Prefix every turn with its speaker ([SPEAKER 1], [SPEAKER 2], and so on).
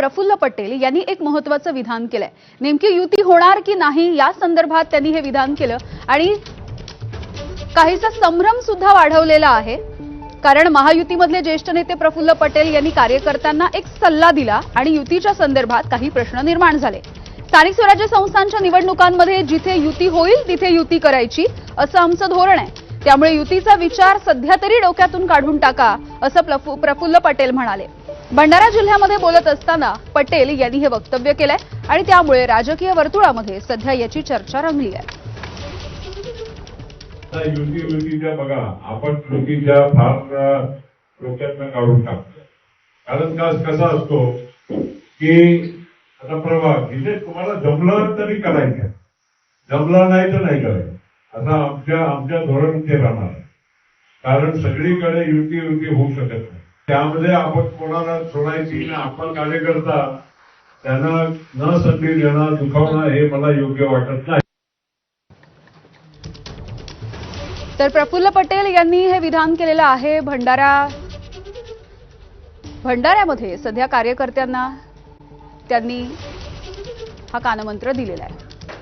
[SPEAKER 1] प्रफुल्ल पटेल यांनी एक महत्त्वाचं विधान केलंय। नेमकी युती होणार की नाही या संदर्भात त्यांनी हे विधान केलं आणि काहीसा संभ्रम सुद्धा वाढवलेला आहे। कारण महायुतीमधले ज्येष्ठ नेते प्रफुल्ल पटेल यांनी कार्यकर्त्यांना एक सल्ला दिला आणि युतीच्या संदर्भात काही प्रश्न निर्माण झाले। स्थानिक स्वराज्य संस्थांच्या निवडणुकांमध्ये जिथे युती होईल तिथे युती करायची असं आमचं धोरण आहे। त्यामुळे युतीचा विचार सध्या तरी डोक्यातून काढून टाका असं प्रफुल्ल पटेल म्हणाले। भंडारा जिल्ह्यामध्ये बोलत असताना पटेल यांनी हे वक्तव्य केलंय आणि त्यामुळे राजकीय वर्तुळामध्ये सध्या याची चर्चा रंगली आहे।
[SPEAKER 2] युतीच्या बघा आपण युतीच्या फार डोक्यातून काढून टाकतो। कारण का कसा असतो की आता प्रवाह जिथे तुम्हाला जमलं तरी करायचं, जमलं नाही तर नाही करायचं असं आमच्या धोरण ते राहणार। कारण सगळीकडे युती होऊ शकत नाही। त्यामध्ये आपण कोणाला सोडायची ना आपण कार्यकर्ता त्यांना न संधी देणं दुखावणं हे मला योग्य वाटत नाही।
[SPEAKER 1] तर प्रफुल्ल पटेल यांनी हे विधान केलेलं आहे। भंडाऱ्यामध्ये सध्या कार्यकर्त्यांना त्यांनी हा कानमंत्र दिलेला आहे।